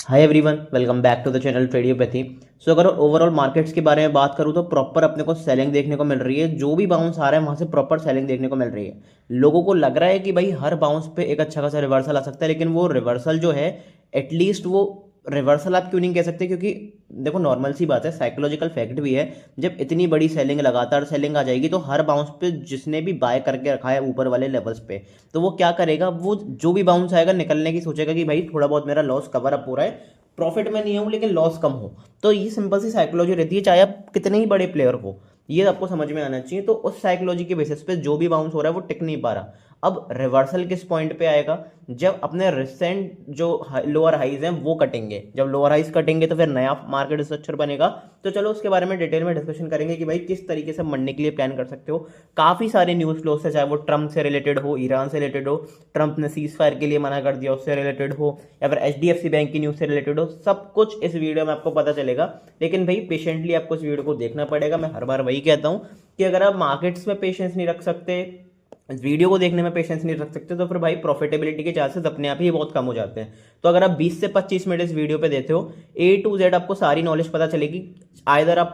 Hi everyone, welcome back to the channel Tradeopathy. So अगर overall markets के बारे में बात करूँ तो प्रॉपर अपने को सेलिंग देखने को मिल रही है। जो भी बाउंस आ रहा है वहाँ से प्रॉपर सेलिंग देखने को मिल रही है। लोगों को लग रहा है कि भाई हर बाउंस पे एक अच्छा खासा रिवर्सल आ सकता है, लेकिन वो रिवर्सल जो है एटलीस्ट वो रिवर्सल आप क्यों नहीं कह सकते, क्योंकि देखो नॉर्मल सी बात है, साइकोलॉजिकल फैक्ट भी है। जब इतनी बड़ी सेलिंग लगातार सेलिंग आ जाएगी तो हर बाउंस पे जिसने भी बाय करके रखा है ऊपर वाले लेवल्स पे, तो वो क्या करेगा, वो जो भी बाउंस आएगा निकलने की सोचेगा कि भाई थोड़ा बहुत मेरा लॉस कवर अप हो रहा है, प्रॉफिट में नहीं हूं लेकिन लॉस कम हो। तो ये सिंपल सी साइकोलॉजी रहती है, चाहे आप कितने ही बड़े प्लेयर हो, ये आपको समझ में आना चाहिए। तो उस साइकोलॉजी के बेसिस पे जो भी बाउंस हो रहा है वो टिक नहीं पा रहा। अब रिवर्सल किस पॉइंट पे आएगा, जब अपने रिसेंट जो लोअर हाइज हैं वो कटेंगे। जब लोअर हाइज कटेंगे तो फिर नया मार्केट स्ट्रक्चर बनेगा। तो चलो उसके बारे में डिटेल में डिस्कशन करेंगे कि भाई किस तरीके से मंडे के लिए प्लान कर सकते हो। काफी सारे न्यूज फ्लो है, चाहे वो ट्रम्प से रिलेटेड हो, ईरान से रिलेटेड हो, ट्रम्प ने सीज फायर के लिए मना कर दिया उससे रिलेटेड हो, या फिर HDFC बैंक की न्यूज से रिलेटेड हो, सब कुछ इस वीडियो में आपको पता चलेगा। लेकिन भाई पेशेंटली आपको इस वीडियो को देखना पड़ेगा। मैं हर बार वही कहता हूँ कि अगर आप मार्केट्स में पेशेंस नहीं रख सकते, इस वीडियो को देखने में पेशेंस नहीं रख सकते, तो फिर भाई प्रॉफिटेबिलिटी के चांसेस अपने आप ही बहुत कम हो जाते हैं। तो अगर आप 20 से 25 मिनट इस वीडियो पे देते हो, A to Z आपको सारी नॉलेज पता चलेगी। आइदर आप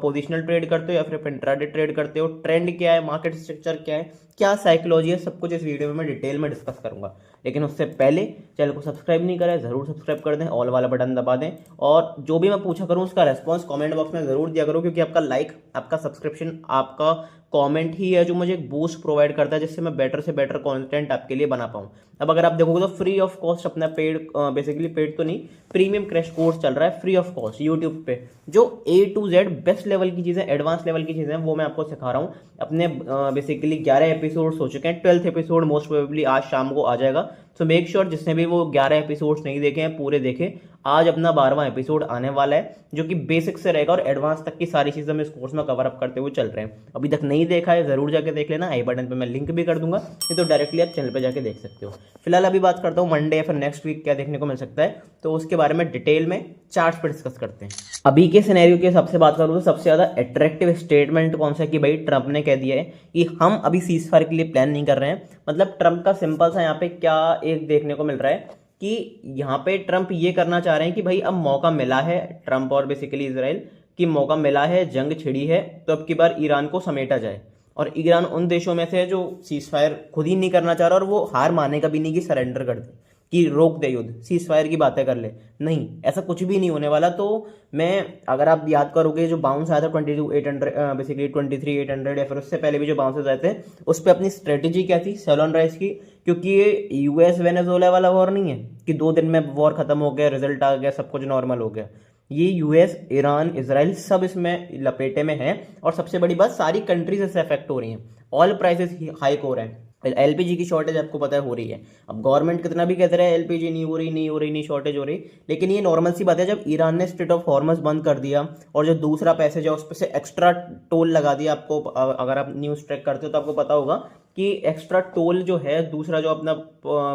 पोजिशनल ट्रेड करते हो या फिर इंट्राडे ट्रेड करते हो, ट्रेंड क्या है, मार्केट स्ट्रक्चर क्या है, क्या साइकोलॉजी है, सब कुछ इस वीडियो में मैं डिटेल में डिस्कस करूंगा। लेकिन उससे पहले चैनल को सब्सक्राइब नहीं करें, जरूर सब्सक्राइब कर दें, ऑल वाला बटन दबा दें, और जो भी मैं पूछा करूं उसका रेस्पॉन्स कमेंट बॉक्स में जरूर दिया करो, क्योंकि आपका लाइक, आपका सब्सक्रिप्शन, आपका कमेंट ही है जो मुझे एक बूस्ट प्रोवाइड करता है, जिससे मैं बेटर से बेटर कंटेंट आपके लिए बना पाऊँ। अब अगर आप देखोगे तो फ्री ऑफ कॉस्ट अपना पेड, बेसिकली पेड तो नहीं, प्रीमियम क्रैश कोर्स चल रहा है फ्री ऑफ कॉस्ट यूट्यूब पे, जो A to Z best level की चीज़ें, एडवांस लेवल की चीज़ें वो मैं आपको सिखा रहा हूँ। अपने बेसिकली 11 एपिसोड्स हो चुके हैं, 12th एपिसोड मोस्ट प्रोबेबली आज शाम को आ जाएगा। सो मेक श्योर जिसने भी वो 11 एपिसोड्स नहीं देखे हैं पूरे देखे। आज अपना 12वां एपिसोड आने वाला है, जो कि बेसिक से रहेगा और एडवांस तक की सारी चीजें हम इस कोर्स में कवर अप करते हुए चल रहे हैं। अभी तक नहीं देखा है जरूर जाके देख लेना, आई बटन पे मैं लिंक भी कर दूंगा, नहीं तो डायरेक्टली आप चैनल पे जाके देख सकते हो। फिलहाल अभी बात करता हूँ मंडे या फिर नेक्स्ट वीक क्या देखने को मिल सकता है, तो उसके बारे में डिटेल में चार्ट्स पे डिस्कस करते हैं। अभी के सिनेरियो के हिसाब से बात करूँ तो सबसे ज्यादा अट्रैक्टिव स्टेटमेंट कौन सा है कि भाई ट्रंप ने कह दिया है कि हम अभी सीज फायर के लिए प्लान नहीं कर रहे हैं। मतलब ट्रंप का सिंपल सा यहाँ पे क्या एक देखने को मिल रहा है कि यहाँ पे ट्रंप ये करना चाह रहे हैं कि भाई अब मौका मिला है, ट्रंप और बेसिकली इसराइल की मौका मिला है, जंग छिड़ी है, तो अब की बार ईरान को समेटा जाए। और ईरान उन देशों में से है जो सीज फायर खुद ही नहीं करना चाह रहा, और वो हार मानेगा भी नहीं कि सरेंडर कर दे, कि रोक दे युद्ध, सीज फायर की बातें कर ले। नहीं, ऐसा कुछ भी नहीं होने वाला। तो मैं, अगर आप याद करोगे जो बाउंस आया था 22,800, बेसिकली 23,800, या फिर उससे पहले भी जो बाउंसेस आए थे, उस पर अपनी स्ट्रेटेजी क्या थी सेल ऑन राइज की, क्योंकि ये US वेनेजुएला वाला वॉर नहीं है कि 2 दिन में वॉर खत्म हो गया, रिजल्ट आ गया, सब कुछ नॉर्मल हो गया। ये US, ईरान, इसराइल सब इसमें लपेटे में है। और सबसे बड़ी बात, सारी कंट्रीज इससे अफेक्ट हो रही हैं, ऑयल प्राइसेस हाइक हो रहे हैं, LPG की शॉर्टेज आपको पता है हो रही है। अब गवर्नमेंट कितना भी कहते रहे LPG नहीं हो रही, नहीं हो रही, नहीं शॉर्टेज हो रही, लेकिन ये नॉर्मल सी बात है। जब ईरान ने स्ट्रेट ऑफ हॉर्मस बंद कर दिया और जो दूसरा पैसेज है उस पर से एक्स्ट्रा टोल लगा दिया, आपको अगर आप न्यूज़ ट्रैक करते हो तो आपको पता होगा कि एक्स्ट्रा टोल जो है, दूसरा जो अपना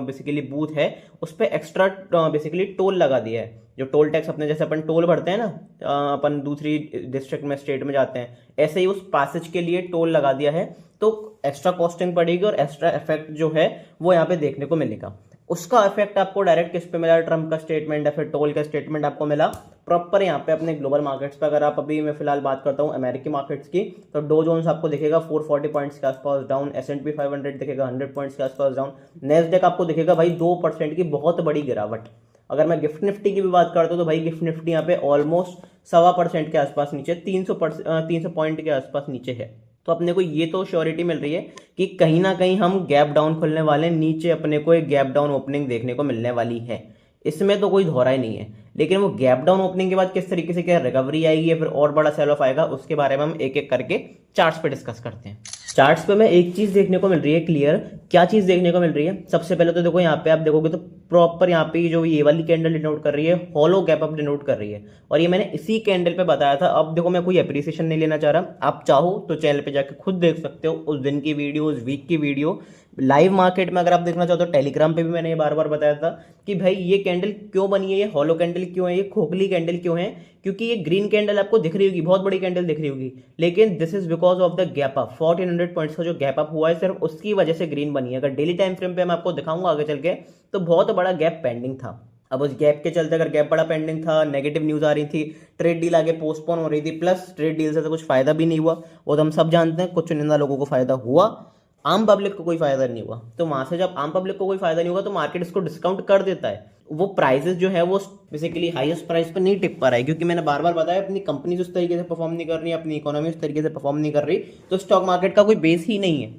बेसिकली बूथ है उस पर एक्स्ट्रा बेसिकली टोल लगा दिया है। जो टोल टैक्स अपने, जैसे अपन टोल भरते हैं ना, अपन दूसरी डिस्ट्रिक्ट में, स्टेट में जाते हैं, ऐसे ही उस पैसेज के लिए टोल लगा दिया है। तो एक्स्ट्रा कॉस्टिंग पड़ेगी और एक्स्ट्रा इफेक्ट जो है वो यहाँ पे देखने को मिलेगा। उसका इफेक्ट आपको डायरेक्ट किस पे मिला, ट्रम्प का स्टेटमेंट या फिर टोल का स्टेटमेंट आपको मिला प्रॉपर यहाँ पे अपने ग्लोबल मार्केट्स पे। अगर आप अभी, मैं फिलहाल बात करता हूँ अमेरिकी मार्केट्स की, तो डो जोन्स आपको दिखेगा 440 पॉइंट्स के आसपास डाउन, S&P 500 दिखेगा 100 पॉइंट्स के आसपास डाउन, नेस्डेक आपको दिखेगा भाई 2% की बहुत बड़ी गिरावट। अगर मैं गिफ्ट निफ्टी की भी बात करता हूँ तो भाई गिफ्ट निफ्टी यहाँ पे ऑलमोस्ट 1.25% के आसपास नीचे, 300 पॉइंट के आसपास नीचे है। तो अपने को ये तो श्योरिटी मिल रही है कि कहीं ना कहीं हम गैप डाउन खुलने वाले, नीचे अपने को एक गैप डाउन ओपनिंग देखने को मिलने वाली है, इसमें तो कोई धोरा ही नहीं है। लेकिन वो गैप डाउन ओपनिंग के बाद किस तरीके से क्या रिकवरी आएगी या फिर और बड़ा सेल ऑफ आएगा, उसके बारे में हम एक एक करके चार्ट्स पे डिस्कस करते हैं। चार्ट्स पे में एक चीज देखने को मिल रही है क्लियर, क्या चीज देखने को मिल रही है। सबसे पहले तो देखो यहाँ पे आप देखोगे तो प्रॉपर यहाँ पे जो ये वाली कैंडल डिनोट कर रही है, हॉलो गैप अप डिनोट कर रही है, और ये मैंने इसी कैंडल पे बताया था। अब देखो मैं कोई अप्रिसिएशन नहीं लेना चाह रहा, आप चाहो तो चैनल पे जाके खुद देख सकते हो उस दिन की वीडियो, उस वीक की वीडियो। लाइव मार्केट में अगर आप देखना चाहो तो टेलीग्राम पे भी मैंने ये बार बार बताया था कि भाई ये कैंडल क्यों बनी है, ये हॉलो कैंडल क्यों है, ये खोखली कैंडल क्यों है। क्योंकि ये ग्रीन कैंडल आपको दिख रही होगी, बहुत बड़ी कैंडल दिख रही होगी, लेकिन this is because of the gap up. 1400 points का जो गैप अप हुआ है सिर्फ उसकी वजह से ग्रीन बनी है। अगर डेली टाइम फ्रेम पे मैं आपको दिखाऊंगा आगे चल के, तो बहुत बड़ा गैप पेंडिंग था। अब उस गैप के चलते, अगर गैप बड़ा पेंडिंग था, नेगेटिव न्यूज़ आ रही थी, ट्रेड डील आगे पोस्टपोन हो रही थी, प्लस ट्रेड डील से तो कुछ फायदा भी नहीं हुआ, वो तो हम सब जानते हैं, कुछ चुनिंदा लोगों को फायदा हुआ, आम पब्लिक को कोई फायदा नहीं हुआ। तो वहां से जब आम पब्लिक को कोई फायदा नहीं होगा तो मार्केट इसको डिस्काउंट कर देता है। वो प्राइसेस जो है वो बेसिकली हाईएस्ट प्राइस पर नहीं टिक पा रहा है, क्योंकि मैंने बार बार बताया अपनी कंपनी उस तरीके से परफॉर्म नहीं कर रही, अपनी इकोनॉमी उस तरीके से परफॉर्म नहीं कर रही, तो स्टॉक मार्केट का कोई बेस ही नहीं है,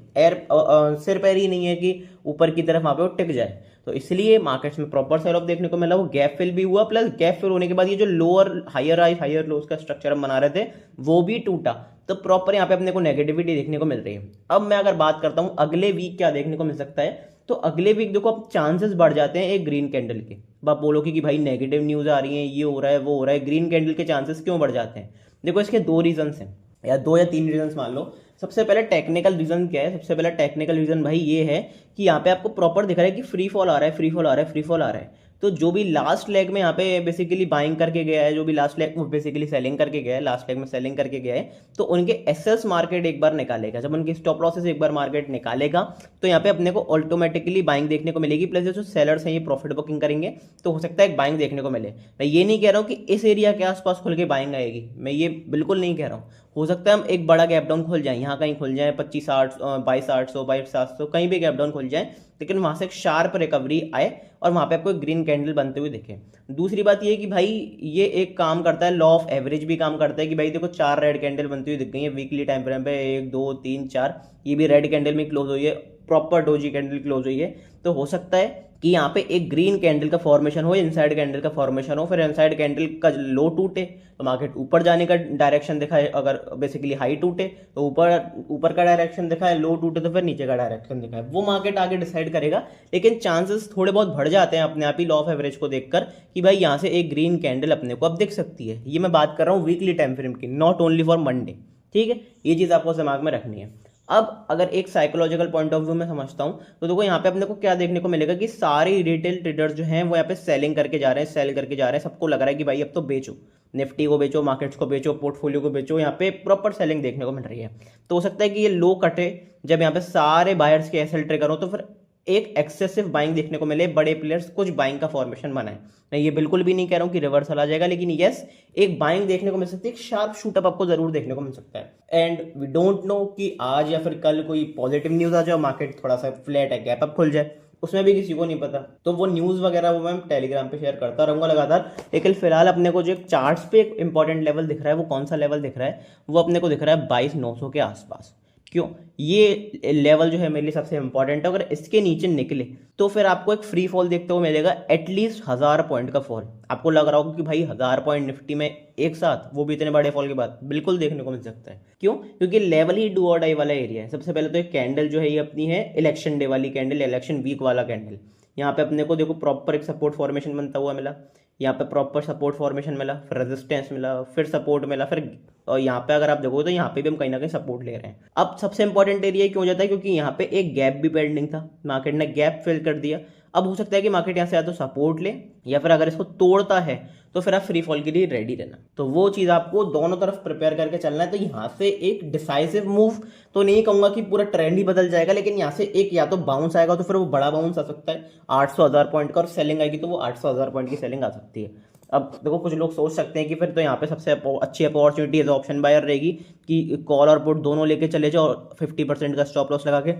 सिर पैर ही नहीं है कि ऊपर की तरफ वहां पे वो टिक जाए। तो इसलिए मार्केट्स में प्रॉपर सेल ऑफ देखने को मिला, वो गैप फिल भी हुआ, प्लस गैप फिल होने के बाद ये जो lower higher high higher lows का स्ट्रक्चर हम बना रहे थे वो भी टूटा। तो प्रॉपर यहाँ पे अपने को नेगेटिविटी देखने को मिल रही है। अब मैं अगर बात करता हूँ अगले वीक क्या देखने को मिल सकता है, तो अगले वीक देखो अब चांसेस बढ़ जाते हैं एक ग्रीन कैंडल के। अब आप बोलोगे कि भाई नेगेटिव न्यूज आ रही है, ये हो रहा है वो हो रहा है, ग्रीन कैंडल के चांसेस क्यों बढ़ जाते हैं? देखो इसके दो रीजंस हैं, या दो या तीन रीजंस मान लो। सबसे पहले टेक्निकल रीजन क्या है? सबसे पहले टेक्निकल रीजन भाई ये है कि यहाँ पे आपको प्रॉपर दिख रहा है कि फ्री फॉल आ रहा है, फ्री फॉल आ रहा है, फ्री फॉल आ रहा है। तो जो भी लास्ट लेग में यहाँ पे बेसिकली बाइंग करके गया है, जो भी लास्ट लेग में बेसिकली सेलिंग करके गया है, लास्ट लेग में सेलिंग करके गया है, तो उनके एसएस मार्केट एक बार निकालेगा। जब उनके स्टॉप लॉसेस एक बार मार्केट निकालेगा तो यहाँ पे अपने को ऑटोमेटिकली बाइंग देखने को मिलेगी, प्लस जो सेलर्स हैं ये प्रॉफिट बुकिंग करेंगे, तो हो सकता है एक बाइंग देखने को मिले। मैं ये नहीं कह रहा हूँ कि इस एरिया के आसपास खुल के बाइंग आएगी, मैं ये बिल्कुल नहीं कह रहा हूँ। हो सकता है हम एक बड़ा गैप डाउन खुल जाए, यहाँ कहीं खुल जाए 25,800, 22,800, 22,700, कहीं भी गैप डाउन खुल जाए, लेकिन वहां से एक शार्प रिकवरी आए और वहां पे आपको एक ग्रीन कैंडल बनते हुए दिखे। दूसरी बात ये कि भाई ये एक काम करता है, लॉ ऑफ एवरेज भी काम करता है कि भाई देखो 4 रेड कैंडल बनती हुई दिख गई है वीकली टाइम फ्रेम पे, 1 2 3 4, ये भी रेड कैंडल में क्लोज हुई है, प्रॉपर डोजी कैंडल क्लोज हुई है। तो हो सकता है कि यहाँ पे एक ग्रीन कैंडल का फॉर्मेशन हो, इनसाइड कैंडल का फॉर्मेशन हो, फिर इनसाइड कैंडल का लो टूटे तो मार्केट ऊपर जाने का डायरेक्शन दिखाए, अगर बेसिकली हाई टूटे तो ऊपर ऊपर का डायरेक्शन दिखाए, लो टूटे तो फिर नीचे का डायरेक्शन दिखाए, वो मार्केट आगे डिसाइड करेगा। लेकिन चांसेस थोड़े बहुत बढ़ जाते हैं अपने आप ही लॉ ऑफ एवरेज को देखकर कि भाई यहाँ से एक ग्रीन कैंडल अपने को अब दिख सकती है। ये मैं बात कर रहा हूँ वीकली टाइम फ्रेम की, नॉट ओनली फॉर मंडे, ठीक है? ये चीज़ आपको दिमाग में रखनी है। अब अगर एक साइकोलॉजिकल पॉइंट ऑफ व्यू में समझता हूँ तो देखो यहाँ पे अपने को क्या देखने को मिलेगा कि सारे रिटेल ट्रेडर्स जो हैं वो यहाँ पे सेलिंग करके जा रहे हैं, सेल करके जा रहे हैं। सबको लग रहा है कि भाई अब तो बेचो, निफ्टी को बेचो, मार्केट्स को बेचो, पोर्टफोलियो को बेचो, यहाँ पे प्रॉपर सेलिंग देखने को मिल रही है। तो हो सकता है कि ये लो कटे, जब यहाँ पे सारे बायर्स के एसएल ट्रिगर हो तो फिर एक एक्सेसिव बाइंग देखने को मिले, बड़े प्लेयर्स कुछ बाइंग का फॉर्मेशन बनाए। मैं ये बिल्कुल भी नहीं कह रहा हूँ कि रिवर्सल आ जाएगा, लेकिन यस एक बाइंग देखने को मिल सकती है, एक शार्प शूटअप आपको जरूर देखने को मिल सकता है। एंड वी डोंट नो कि आज या फिर कल कोई पॉजिटिव न्यूज आ जाए, मार्केट थोड़ा सा फ्लैट है, गैप अप खुल जाए, उसमें भी किसी को नहीं पता। तो वो न्यूज वगैरह वो मैं टेलीग्राम पे शेयर करता रहूंगा लगातार। लेकिन फिलहाल अपने को जो एक चार्ट्स पे एक इंपॉर्टेंट लेवल दिख रहा है, वो कौन सा लेवल दिख रहा है? वो अपने को दिख रहा है 22,900 के आसपास। क्यों? ये लेवल जो है मेरे लिए सबसे इंपॉर्टेंट है। अगर इसके नीचे निकले तो फिर आपको एक फ्री फॉल देखते हुए मिलेगा, एटलीस्ट 1000 पॉइंट का फॉल। आपको लग रहा होगा कि भाई 1000 पॉइंट निफ्टी में एक साथ, वो भी इतने बड़े फॉल के बाद, बिल्कुल देखने को मिल सकता है। क्यों? क्योंकि लेवल ही डू और डाई वाला एरिया है। सबसे पहले तो एक कैंडल जो है ये अपनी है इलेक्शन डे वाली कैंडल, इलेक्शन वीक वाला कैंडल। यहाँ पे अपने को देखो प्रॉपर एक सपोर्ट फॉर्मेशन बनता हुआ मिला, यहाँ पे प्रॉपर सपोर्ट फॉर्मेशन मिला, फिर रेजिस्टेंस मिला, फिर सपोर्ट मिला, फिर और यहाँ पे अगर आप देखो तो यहाँ पे भी हम कहीं ना कहीं सपोर्ट ले रहे हैं। अब सबसे इंपॉर्टेंट एरिया क्यों हो जाता है? क्योंकि यहाँ पे एक गैप भी पेंडिंग था, मार्केट ने गैप फिल कर दिया। अब हो सकता है कि मार्केट यहाँ से या तो सपोर्ट ले, या फिर अगर इसको तोड़ता है तो फिर आप फ्री फॉल के लिए रेडी रहना। तो वो चीज़ आपको दोनों तरफ प्रिपेयर करके चलना है। तो यहाँ से एक डिसाइसिव मूव तो नहीं कहूंगा कि पूरा ट्रेंड ही बदल जाएगा, लेकिन यहाँ से एक या तो बाउंस आएगा, तो फिर वो बड़ा बाउंस आ सकता है 800,000 पॉइंट का, और सेलिंग आएगी तो वो 800,000 पॉइंट की सेलिंग आ सकती है। अब देखो कुछ लोग सोच सकते हैं कि फिर तो यहाँ पे सबसे अच्छी अपॉर्चुनिटी एज ऑप्शन बायर रहेगी कि कॉल और पुट दोनों लेके चले जाओ 50% का स्टॉप लॉस लगा के।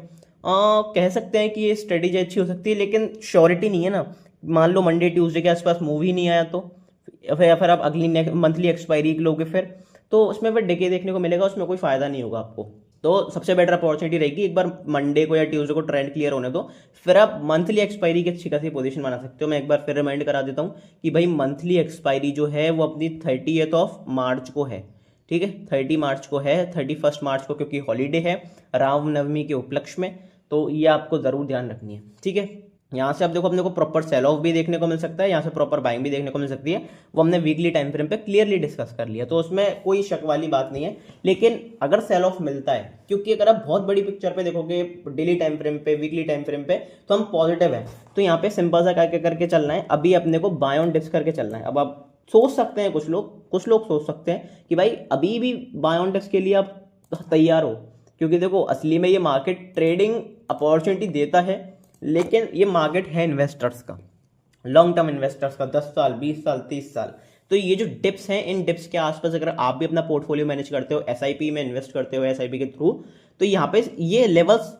कह सकते हैं कि ये स्ट्रेटेजी अच्छी हो सकती है, लेकिन श्योरिटी नहीं है ना। मान लो मंडे ट्यूसडे के आसपास मूव ही नहीं आया तो, या फिर आप अगली मंथली एक्सपायरी लोगे फिर, तो उसमें फिर डिके देखने को मिलेगा, उसमें कोई फायदा नहीं होगा आपको। तो सबसे बेटर अपॉर्चुनिटी रहेगी एक बार मंडे को या ट्यूसडे को ट्रेंड क्लियर होने दो, फिर आप मंथली एक्सपायरी की अच्छी खासी पोजीशन बना सकते हो। मैं एक बार फिर रिमाइंड करा देता हूँ कि भाई मंथली एक्सपायरी जो है वो अपनी 30 मार्च को है, ठीक है? 30 मार्च को है, 31 मार्च को, क्योंकि हॉलीडे है रामनवमी के उपलक्ष्य में। तो ये आपको जरूर ध्यान रखनी है, ठीक है? यहाँ से आप देखो अपने को प्रॉपर सेल ऑफ भी देखने को मिल सकता है, यहाँ से प्रॉपर बाइंग भी देखने को मिल सकती है। वो हमने वीकली टाइम फ्रेम पे क्लियरली डिस्कस कर लिया, तो उसमें कोई शक वाली बात नहीं है। लेकिन अगर सेल ऑफ मिलता है, क्योंकि अगर आप बहुत बड़ी पिक्चर पे देखोगे डेली टाइम फ्रेम पे, वीकली टाइम फ्रेम पे, तो हम पॉजिटिव है। तो यहाँ पे सिंपल सा क्या करके चलना है, अभी अपने को बाय ऑन डिप्स करके चलना है। अब आप सोच सकते हैं, कुछ लोग सोच सकते हैं कि भाई अभी भी बाय ऑन डिप्स के लिए आप तैयार हो, क्योंकि देखो असली में ये मार्केट ट्रेडिंग अपॉर्चुनिटी देता है, लेकिन ये मार्केट है इन्वेस्टर्स का। लॉन्ग टर्म इन्वेस्टर्स का 10 साल 20 साल 30 साल। तो ये जो डिप्स हैं, इन डिप्स के आसपास अगर आप भी अपना पोर्टफोलियो मैनेज करते हो, एसआईपी में इन्वेस्ट करते हो, एसआईपी के थ्रू, तो यहाँ पे ये लेवल्स,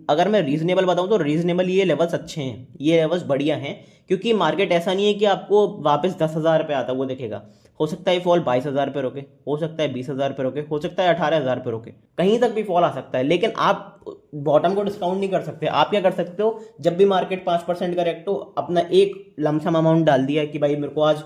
अगर मैं रीजनेबल बताऊं तो रीजनेबल ये लेवल्स अच्छे हैं, ये लेवल्स बढ़िया हैं, क्योंकि मार्केट ऐसा नहीं है कि आपको वापस 10,000 पे आता वो दिखेगा। हो सकता है फॉल 22,000 पे रोके, हो सकता है 20,000 पे रोके, हो सकता है 18,000 पे रोके, कहीं तक भी फॉल आ सकता है, लेकिन आप बॉटम को डिस्काउंट नहीं कर सकते। आप क्या कर सकते हो, जब भी मार्केट 5% करेक्ट हो, अपना एक लमसम अमाउंट डाल दिया कि भाई मेरे को आज,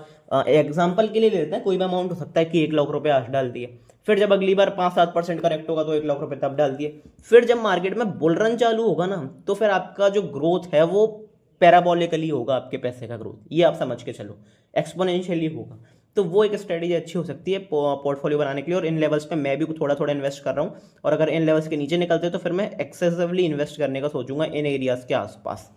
एग्जाम्पल के लिए लेते हैं, कोई भी अमाउंट हो सकता है कि 1 लाख रुपए आज डाल दिए, फिर जब अगली बार 5-7% करेक्ट होगा तो 1 लाख रुपए तब डाल दिए, फिर जब मार्केट में बुल रन चालू होगा ना, तो फिर आपका जो ग्रोथ है वो पैराबोलिकली होगा, आपके पैसे का ग्रोथ, ये आप समझ के चलो, एक्सपोनेंशियली होगा। तो वो एक स्ट्रेटेजी अच्छी हो सकती है पोर्टफोलियो बनाने के लिए। और इन लेवल्स पे मैं भी थोड़ा थोड़ा इन्वेस्ट कर रहा हूँ, और अगर इन लेवल्स के नीचे निकलते तो फिर मैं एक्सेसिवली इन्वेस्ट करने का सोचूंगा इन एरियाज के आसपास।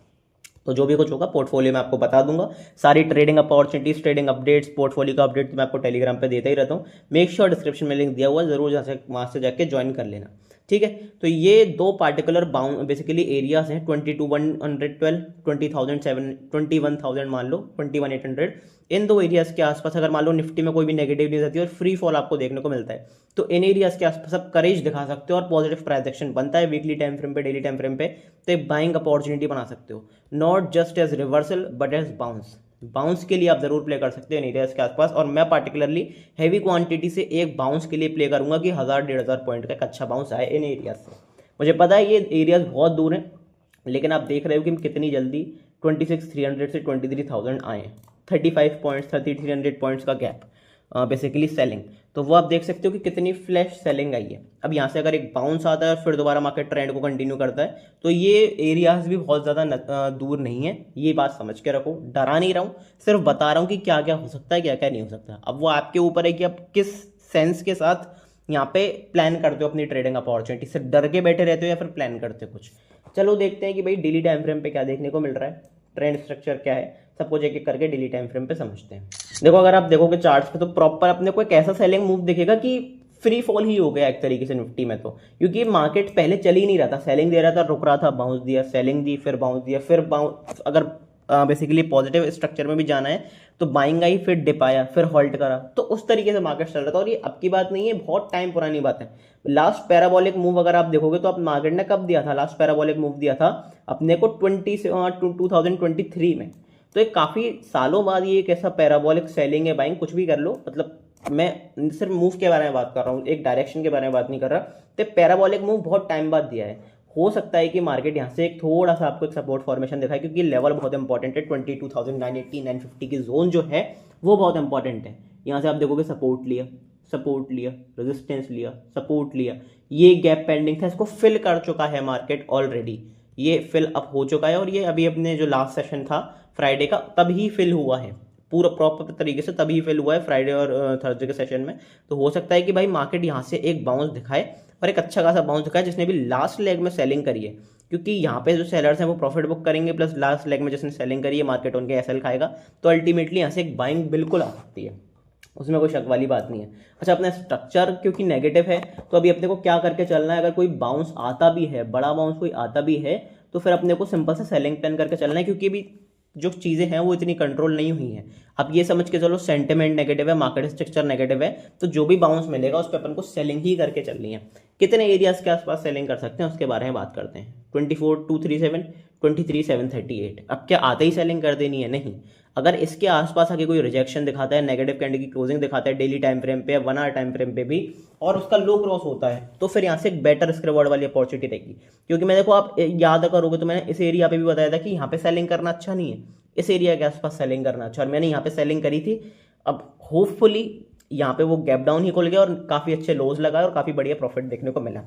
तो जो भी कुछ होगा पोर्टफोलियो में आपको बता दूंगा, सारी trading opportunities, trading updates, portfolio का अपडेट मैं आपको टेलीग्राम पे देता ही रहता हूँ। मेक श्योर डिस्क्रिप्शन में लिंक दिया हुआ है, जरूर वहाँ से जाके ज्वाइन कर लेना, ठीक है। तो ये दो पार्टिकुलर बाउंड बेसिकली एरियाज हैं, 22,112, 20,007, 21,000 मान लो, 21,800, इन दो एरियाज के आसपास अगर मान लो निफ्टी में कोई भी नेगेटिव न्यूज आती है और फ्री फॉल आपको देखने को मिलता है, तो इन एरियाज के आसपास आप करेज दिखा सकते हो और पॉजिटिव प्राइस एक्शन बनता है वीकली टाइम फ्रेम पे, डेली टाइम फ्रेम पे, तो एक बाइंग अपॉर्चुनिटी बना सकते हो, not just as reversal but as bounce. Bounce के लिए आप जरूर प्ले कर सकते हो इन एरियाज के आसपास, और मैं पार्टिकुलरली हैवी क्वांटिटी से एक बाउंस के लिए प्ले करूंगा कि 1,000-1,500 पॉइंट का एक अच्छा बाउंस आए इन एरियाज से। मुझे पता है ये एरियाज बहुत दूर हैं, लेकिन आप देख रहे हो कि कितनी जल्दी 26,300 से 23,000 आए, 35 पॉइंट्स, 3,300 पॉइंट्स का गैप, बेसिकली सेलिंग। तो वो आप देख सकते हो कि कितनी फ्लैश सेलिंग आई है। अब यहाँ से अगर एक बाउंस आता है फिर दोबारा मार्केट ट्रेंड को कंटिन्यू करता है, तो ये एरियाज भी बहुत ज़्यादा दूर नहीं है, ये बात समझ के रखो। डरा नहीं रहा हूँ, सिर्फ बता रहा हूँ कि क्या क्या हो सकता है, क्या क्या नहीं हो सकता। अब वो आपके ऊपर है कि आप किस सेंस के साथ यहाँ पे प्लान करते हो अपनी ट्रेडिंग अपॉर्चुनिटी, सिर्फ डर के बैठे रहते हो या फिर प्लान करते हो कुछ। चलो देखते हैं कि भाई डेली टाइम फ्रेम पे क्या देखने को मिल रहा है, ट्रेंड स्ट्रक्चर क्या है, सब कुछ एक एक करके डेली टाइम फ्रेम पे समझते हैं। देखो अगर आप देखोगे चार्ट्स पे तो प्रॉपर अपने को एक ऐसा सेलिंग मूव दिखेगा कि फ्री फॉल ही हो गया एक तरीके से निफ्टी में, तो क्योंकि मार्केट पहले चल ही नहीं रहा था, सेलिंग दे रहा था, रुक रहा था, बाउंस दिया, सेलिंग दी, फिर बाउंस दिया, फिर बाउंस, अगर बेसिकली पॉजिटिव स्ट्रक्चर में भी जाना है तो बाइंग आई, फिर डिप आया, फिर हॉल्ट करा, तो उस तरीके से मार्केट चल रहा था। और ये अब की बात नहीं है, बहुत टाइम पुरानी बात है। लास्ट पैराबोलिक मूव अगर आप देखोगे तो आप मार्केट ने कब दिया था, लास्ट पैराबोलिक मूव दिया था अपने को 2023 में। तो एक काफ़ी सालों बाद ये एक ऐसा पैराबोलिक सेलिंग है, बाइंग कुछ भी कर लो, मतलब मैं सिर्फ मूव के बारे में बात कर रहा हूँ, एक डायरेक्शन के बारे में बात नहीं कर रहा। तो पैराबोलिक मूव बहुत टाइम बाद दिया है, हो सकता है कि मार्केट यहाँ से एक थोड़ा सा आपको एक सपोर्ट फॉर्मेशन दिखाए, क्योंकि लेवल बहुत इंपॉर्टेंट है, 22,980, 950 की जोन जो है वो बहुत इंपॉर्टेंट है। यहाँ से आप देखोगे सपोर्ट लिया, सपोर्ट लिया, रेजिस्टेंस लिया, सपोर्ट लिया, ये गैप पेंडिंग था, इसको फिल कर चुका है मार्केट ऑलरेडी, ये फिल अप हो चुका है। और ये अभी अपने जो लास्ट सेशन था फ्राइडे का तभी फिल हुआ है, पूरा प्रॉपर तरीके से तभी फिल हुआ है फ्राइडे और थर्सडे के सेशन में। तो हो सकता है कि भाई मार्केट यहाँ से एक बाउंस दिखाए, और एक अच्छा खासा बाउंस दिखाए, जिसने भी लास्ट लेग में सेलिंग करी है, क्योंकि यहाँ पे जो सेलर्स हैं वो प्रॉफिट बुक करेंगे, प्लस लास्ट लेग में जिसने सेलिंग करी है मार्केट उनके एसएल खाएगा, तो अल्टीमेटली यहाँ से एक बाइंग बिल्कुल आ सकती है, उसमें कोई शक वाली बात नहीं है। अच्छा, अपना स्ट्रक्चर क्योंकि नेगेटिव है, तो अभी अपने को क्या करके चलना है, अगर कोई बाउंस आता भी है, बड़ा बाउंस कोई आता भी है, तो फिर अपने को सिंपल से सेलिंग प्लान करके चलना है, क्योंकि अभी जो चीज़ें हैं वो इतनी कंट्रोल नहीं हुई हैं। अब ये समझ के चलो सेंटिमेंट नेगेटिव है, मार्केट स्ट्रक्चर नेगेटिव है, तो जो भी बाउंस मिलेगा उस पर अपन को सेलिंग ही करके चलनी है। कितने एरियाज के आसपास सेलिंग कर सकते हैं उसके बारे में बात करते हैं। 24,237, 23,738। अब क्या आते ही सेलिंग कर देनी है? नहीं, अगर इसके आसपास आगे कोई रिजेक्शन दिखाता है, नेगेटिव कैंडल की क्लोजिंग दिखाता है डेली टाइम फ्रेम पे या 1 आवर टाइम फ्रेम पे भी, और उसका लो क्रॉस होता है, तो फिर यहाँ से एक बेटर रिस्क रिवॉर्ड वाली अपॉर्चुनिटी रहेगी। क्योंकि मैं देखो आप याद करोगे तो मैंने इस एरिया पे भी बताया था कि यहाँ पे सेलिंग करना अच्छा नहीं है, इस एरिया के आसपास सेलिंग करना अच्छा, और मैंने यहाँ पे सेलिंग करी थी। अब होपफुली यहाँ पे वो गैप डाउन ही खुल गया और काफ़ी अच्छे लोज लगाए और काफ़ी बढ़िया प्रॉफिट देखने को मिला।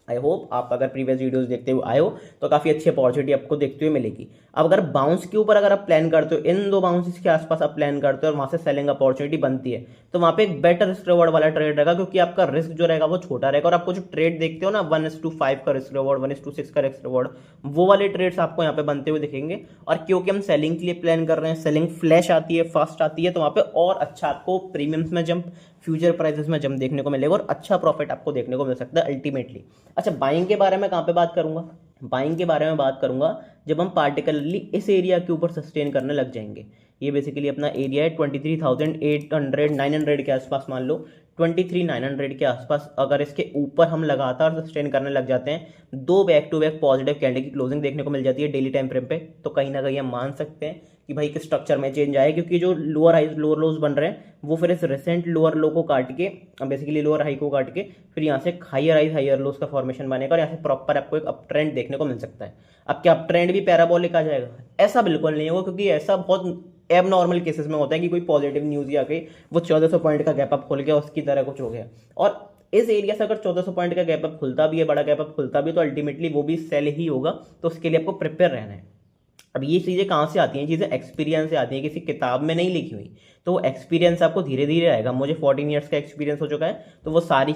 आई होप आप अगर प्रीवियस वीडियोस देखते हुए आए हो तो काफ़ी अच्छी अपॉर्चुनिटी आपको देखते हुए मिलेगी। अब अगर बाउंस के ऊपर अगर आप प्लान करते हो, इन दो बाउंसेस के आसपास आप प्लान करते हो और वहाँ से सेलिंग अपॉर्चुनिटी बनती है, तो वहाँ पे एक बेटर रिस्क रिवॉर्ड वाला ट्रेड रहेगा, क्योंकि आपका रिस्क जो रहेगा वो छोटा रहेगा। और आपको जो ट्रेड देखते हो ना 1:5 का रिस्क रिवॉर्ड, 1:6 का रिस्क रिवॉर्ड, वो वाले ट्रेड्स आपको यहाँ पे बनते हुए दिखेंगे। और क्योंकि हम सेलिंग के लिए प्लान कर रहे हैं, सेलिंग फ्लैश आती है, फास्ट आती है, तो वहाँ पे और अच्छा आपको प्रीमियम्स में जंप, फ्यूचर प्राइसेस में जंप देखने को मिलेगा और अच्छा प्रॉफिट आपको देखने को मिल सकता है अल्टीमेटली। अच्छा, बाइंग के बारे में कहाँ पे बात करूंगा, बाइंग के बारे में बात करूंगा जब हम पार्टिकुलरली इस एरिया के ऊपर सस्टेन करने लग जाएंगे। ये बेसिकली अपना एरिया है 23,800 900 के आसपास, मान लो 23,900 के आसपास। अगर इसके ऊपर हम लगातार सस्टेन करने लग जाते हैं, दो back to back positive candle की क्लोजिंग देखने को मिल जाती है डेली टाइम फ्रेम पे, तो कहीं ना कहीं हम मान सकते हैं कि भाई किस स्ट्रक्चर में चेंज आए, क्योंकि जो लोअर हाई लोअर लोज बन रहे हैं वो फिर इस रिसेंट लोअर लो को काट के, बेसिकली लोअर हाई को काट के फिर यहाँ से हायर हाई हायर लोज का फॉर्मेशन बनेगा और यहाँ से प्रॉपर आपको एक अप ट्रेंड देखने को मिल सकता है। अब क्या अप ट्रेंड भी पैराबोलिक आ जाएगा? ऐसा बिल्कुल नहीं होगा, क्योंकि ऐसा बहुत एब नॉर्मल केसेस में होता है कि कोई पॉजिटिव न्यूज़ ही आ गई, वो 1400 पॉइंट का गैप अप खुल गया, उसकी तरह कुछ हो गया। और इस एरिया से अगर 1400 पॉइंट का गैप अप खुलता भी है, बड़ा गैप अप खुलता भी है, तो अल्टीमेटली वो भी सेल ही होगा। तो उसके लिए आपको प्रिपेयर रहना है। अब ये चीज़ें कहाँ से आती हैं? चीज़ें एक्सपीरियंस से आती हैं, किसी किताब में नहीं लिखी हुई। तो वो एक्सपीरियंस आपको धीरे धीरे आएगा। मुझे 14 ईयर्स का एक्सपीरियंस हो चुका है, तो वो सारी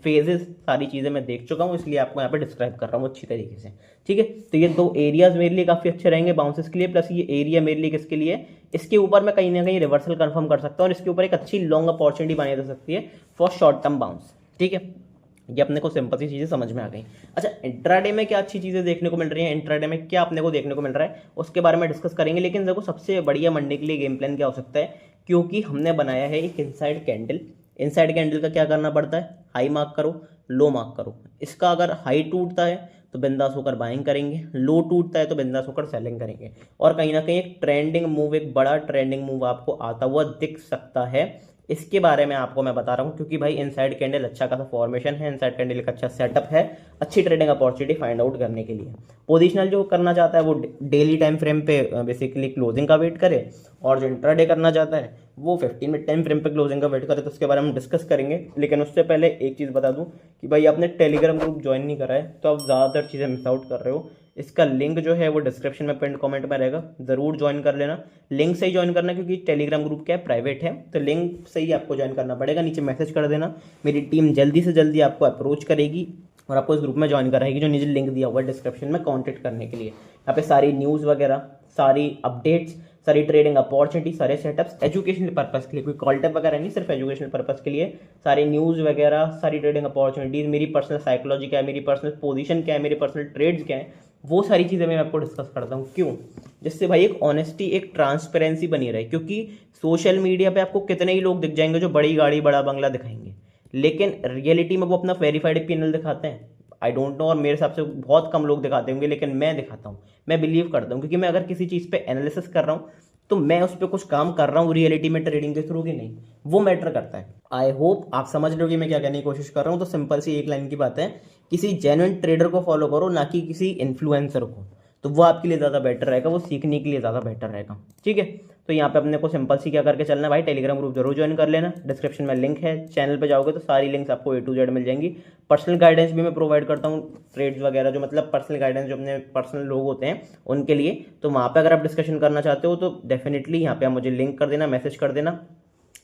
फेजेस सारी चीज़ें मैं देख चुका हूँ, इसलिए आपको यहाँ पे डिस्क्राइब कर रहा हूँ अच्छी तरीके से। ठीक है, तो ये दो एरियाज मेरे लिए काफ़ी अच्छे रहेंगे बाउंसेस के लिए, प्लस ये एरिया मेरे लिए किसके लिए, इसके ऊपर मैं कहीं ना कहीं रिवर्सल कंफर्म कर सकता हूँ और इसके ऊपर एक अच्छी लॉन्ग अपॉर्चुनिटी बनाई जा सकती है फॉर शॉर्ट टर्म बाउंस। ठीक है, ये अपने को सिंपल सी चीज़ें समझ में आ गई। अच्छा, इंट्राडे में क्या अच्छी चीज़ें देखने को मिल रही हैं, इंट्राडे में क्या अपने को देखने को मिल रहा है, उसके बारे में डिस्कस करेंगे। लेकिन देखो, सबसे बढ़िया मंडे के लिए गेम प्लान क्या हो सकता है, क्योंकि हमने बनाया है एक इनसाइड कैंडल। इनसाइड कैंडल का क्या करना पड़ता है? हाई मार्क करो, लो मार्क करो। इसका अगर हाई टूटता है तो बिंदास होकर बाइंग करेंगे, लो टूटता है तो बिंदास होकर सेलिंग करेंगे। और कहीं ना कहीं एक ट्रेंडिंग मूव, एक बड़ा ट्रेंडिंग मूव आपको आता हुआ दिख सकता है। इसके बारे में आपको मैं बता रहा हूँ, क्योंकि भाई इनसाइड कैंडल अच्छा खासा फॉर्मेशन है, इनसाइड कैंडल एक अच्छा सेटअप है अच्छी ट्रेडिंग अपॉर्चुनिटी फाइंड आउट करने के लिए। पोजिशनल जो करना चाहता है वो डेली टाइम फ्रेम पे बेसिकली क्लोजिंग का वेट करे, और जो इंट्राडे करना चाहता है वो 15 मिनट टाइम फ्रेम पे क्लोजिंग का वेट करे। तो उसके बारे में हम डिस्कस करेंगे। लेकिन उससे पहले एक चीज़ बता दूं कि भाई आपने टेलीग्राम ग्रुप ज्वाइन नहीं करा है तो आप ज़्यादातर चीज़ें मिस आउट कर रहे हो। इसका लिंक जो है वो डिस्क्रिप्शन में पिन कमेंट में रहेगा, ज़रूर ज्वाइन कर लेना। लिंक से ही ज्वाइन करना, क्योंकि टेलीग्राम ग्रुप क्या है, प्राइवेट है, तो लिंक से ही आपको ज्वाइन करना पड़ेगा। नीचे मैसेज कर देना, मेरी टीम जल्दी से जल्दी आपको अप्रोच करेगी और आपको इस ग्रुप में ज्वाइन कराएगी, जो नीचे लिंक दिया हुआ है डिस्क्रिप्शन में कॉन्टेक्ट करने के लिए। यहाँ पे सारी न्यूज़ वगैरह, सारी अपडेट्स, सारी ट्रेडिंग अपॉर्चुनिटी, सारे सेटअप्स एजुकेशनल पर्पस के लिए, कोई कॉल टैप वगैरह नहीं, सिर्फ एजुकेशनल पर्पस के लिए सारी न्यूज़ वगैरह, सारी ट्रेडिंग अपॉर्चुनिटीज़, मेरी पर्सनल साइकोलॉजी क्या है, मेरी पर्सनल पोजीशन क्या है, मेरी पर्सनल ट्रेड्स क्या है, वो सारी चीज़ें मैं आपको डिस्कस करता हूँ। क्यों? जिससे भाई एक ऑनेस्टी, एक ट्रांसपेरेंसी बनी रहे। क्योंकि सोशल मीडिया पे आपको कितने ही लोग दिख जाएंगे जो बड़ी गाड़ी बड़ा बंगला दिखाएंगे, लेकिन रियलिटी में वो अपना वेरीफाइड पैनल दिखाते हैं। आई डोंट नो, और मेरे हिसाब से बहुत कम लोग दिखाते होंगे, लेकिन मैं दिखाता हूँ, मैं बिलीव करता हूँ, क्योंकि मैं अगर किसी चीज़ पे एनालिसिस कर रहा हूँ तो मैं उस पर कुछ काम कर रहा हूँ रियलिटी में ट्रेडिंग के थ्रू कि नहीं, वो मैटर करता है। आई होप आप समझ रहे हो कि मैं क्या कहने की कोशिश कर रहा हूँ। तो सिंपल सी एक लाइन की बात है, किसी जेन्युइन ट्रेडर को फॉलो करो, ना कि किसी इन्फ्लुएंसर को, तो वो आपके लिए ज़्यादा बेटर रहेगा, वो सीखने के लिए ज़्यादा बेटर रहेगा। ठीक है, तो यहाँ पे अपने को सिंपल सी क्या करके चलना है भाई, टेलीग्राम ग्रुप जरूर ज्वाइन कर लेना, डिस्क्रिप्शन में लिंक है। चैनल पे जाओगे तो सारी लिंक्स आपको A to Z मिल जाएंगी। पर्सनल गाइडेंस भी मैं प्रोवाइड करता हूँ, ट्रेड्स वगैरह, जो मतलब पर्सनल गाइडेंस जो अपने पर्सनल लोग होते हैं उनके लिए। तो वहाँ पे अगर आप डिस्कशन करना चाहते हो तो डेफिनेटली यहाँ पे आप मुझे लिंक कर देना, मैसेज कर देना,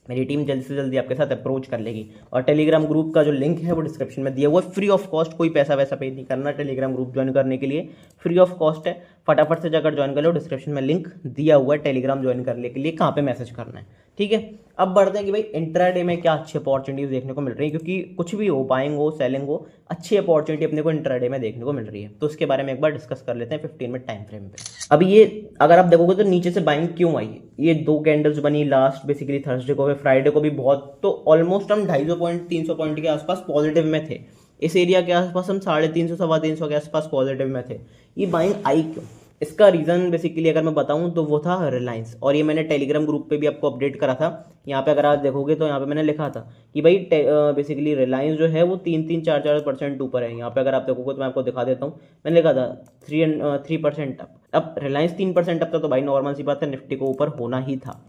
मेरी टीम जल्दी से जल्दी आपके साथ अप्रोच कर लेगी। और टेलीग्राम ग्रुप का जो लिंक है वो डिस्क्रिप्शन में दिया हुआ है, फ्री ऑफ कॉस्ट, कोई पैसा वैसा पे नहीं करना। टेलीग्राम ग्रुप ज्वाइन करने के लिए फ्री ऑफ कॉस्ट है, फटाफट से जाकर ज्वाइन कर लो। डिस्क्रिप्शन में लिंक दिया हुआ है टेलीग्राम ज्वाइन करने के लिए, कहाँ पे मैसेज करना है। ठीक है, अब बढ़ते हैं कि भाई इंट्राडे में क्या अच्छी अपॉर्चुनिटीज देखने को मिल रही है, क्योंकि कुछ भी हो, बाइंग हो सेलिंग हो, अच्छी अपॉर्चुनिटी अपने को इंट्राडे में देखने को मिल रही है। तो उसके बारे में एक बार डिस्कस कर लेते हैं 15 मिनट टाइम फ्रेम पे। अब ये अगर आप देखोगे तो नीचे से बाइंग क्यों आई, ये दो कैंडल्स बनी लास्ट बेसिकली थर्सडे को, फ्राइडे को भी बहुत, तो ऑलमोस्ट हम 250 पॉइंट 300 पॉइंट के आसपास पॉजिटिव में थे। इस एरिया के आसपास हम 350 350 के आसपास पॉजिटिव में थे। ये बाइंग आई क्यों? इसका रीज़न बेसिकली अगर मैं बताऊं तो वो था रिलायंस, और ये मैंने टेलीग्राम ग्रुप पे भी आपको अपडेट करा था। यहाँ पे अगर आप देखोगे तो यहाँ पे मैंने लिखा था कि भाई बेसिकली रिलायंस जो है वो 3-4% ऊपर है। यहाँ पे अगर आप देखोगे तो मैं आपको दिखा देता हूँ, मैंने लिखा था 3% अप। अब रिलायंस 3% अप था, तो भाई नॉर्मल सी बात है, निफ्टी को ऊपर होना ही था।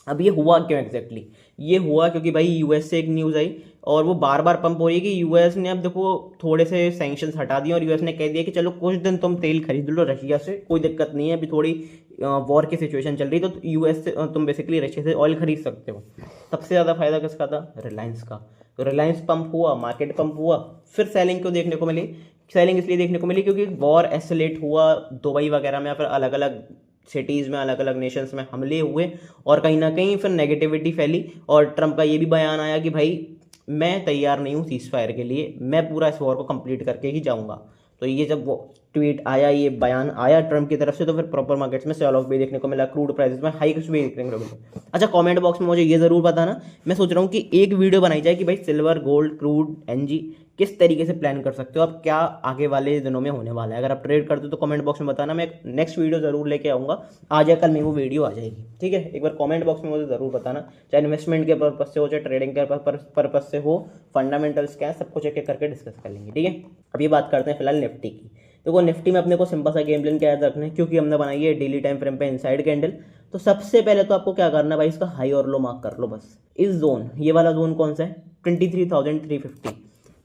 अब ये हुआ क्यों एग्जैक्टली? ये हुआ क्योंकि भाई यूएस से एक न्यूज़ आई, और वो बार बार पंप हो रही है कि यूएस ने अब देखो थोड़े से सैंक्शंस हटा दिए, और यूएस ने कह दिया कि चलो कुछ दिन तुम तेल खरीद लो रशिया से, कोई दिक्कत नहीं है, अभी थोड़ी वॉर की सिचुएशन चल रही, तो यूएस से तुम बेसिकली रशिया से ऑयल खरीद सकते हो। सबसे ज़्यादा फायदा किसका था? रिलायंस का। तो रिलायंस पंप हुआ, मार्केट पंप हुआ, फिर सेलिंग क्यों देखने को मिली? सेलिंग इसलिए देखने को मिली क्योंकि वॉर एस्केलेट हुआ दुबई वगैरह में, या फिर अलग अलग सिटीज़ में, अलग अलग नेशंस में हमले हुए, और कहीं ना कहीं फिर नेगेटिविटी फैली। और ट्रंप का ये भी बयान आया कि भाई मैं तैयार नहीं हूँ सीज फायर के लिए, मैं पूरा इस वॉर को कंप्लीट करके ही जाऊँगा। तो ये जब वो ट्वीट आया, ये बयान आया ट्रम्प की तरफ से, तो फिर प्रॉपर मार्केट्स में सेल ऑफ भी देखने को मिला, क्रूड प्राइसेस में हाइक्स भी देखने को मिले। अच्छा, कमेंट बॉक्स में मुझे ये जरूर बताना, मैं सोच रहा हूँ कि एक वीडियो बनाई जाए कि भाई सिल्वर, गोल्ड, क्रूड, एनजी किस तरीके से प्लान कर सकते हो आप, क्या आगे वाले दिनों में होने वाला है। अगर आप ट्रेड करते हो तो कमेंट बॉक्स में बताना, मैं नेक्स्ट वीडियो जरूर लेके आऊँगा, आज या कल में वो वीडियो आ जाएगी। ठीक है, एक बार कमेंट बॉक्स में मुझे जरूर बताना, चाहे इन्वेस्टमेंट के पर्पज से हो, चाहे ट्रेडिंग के पर्पज से हो, फंडामेंटल्स क्या है, सब कुछ एक एक करके डिस्कस कर लेंगे। ठीक है, अब ये बात करते हैं फिलहाल निफ्टी की। देखो निफ्टी में अपने को सिंपल सा गेम प्लान क्या याद रखना है, क्योंकि हमने बनाई है डेली टाइम फ्रेम पे इनसाइड कैंडल। तो सबसे पहले तो आपको क्या करना है भाई, इसका हाई और लो मार्क कर लो बस। इस जोन, ये वाला जोन कौन सा है, 23,350,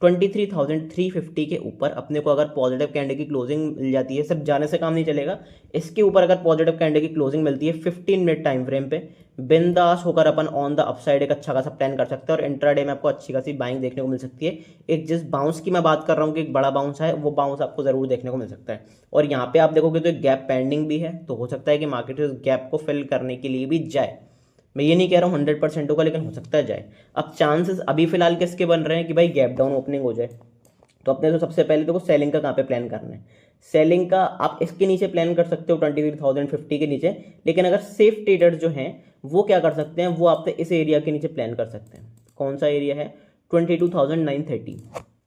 23,350 के ऊपर अपने को अगर पॉजिटिव कैंडल की क्लोजिंग मिल जाती है, सिर्फ जाने से काम नहीं चलेगा, इसके ऊपर अगर पॉजिटिव कैंडल की क्लोजिंग मिलती है 15 मिनट टाइम फ्रेम पे, बिंदास होकर अपन ऑन द अपसाइड एक अच्छा खासा प्लान कर सकते हैं, और इंट्राडे में आपको अच्छी खासी बाइंग देखने को मिल सकती है। एक जिस बाउंस की मैं बात कर रहा हूँ कि एक बड़ा बाउंस है, वो बाउंस आपको जरूर देखने को मिल सकता है। और यहाँ पे आप देखोगे तो एक गैप पेंडिंग भी है, तो हो सकता है कि मार्केट इस गैप को फिल करने के लिए भी जाए। मैं ये नहीं कह रहा हूँ 100% होगा, लेकिन हो सकता है जाए। अब चांसेस अभी फिलहाल किसके बन रहे हैं कि भाई गैप डाउन ओपनिंग हो जाए। तो अपने तो सबसे पहले देखो सेलिंग का कहाँ पे प्लान करना है, सेलिंग का आप इसके नीचे प्लान कर सकते हो 23,050 के नीचे, लेकिन अगर सेफ ट्रेडर्स जो हैं वो क्या कर सकते हैं, वो आप इस एरिया के नीचे प्लान कर सकते हैं। कौन सा एरिया है, 22,930,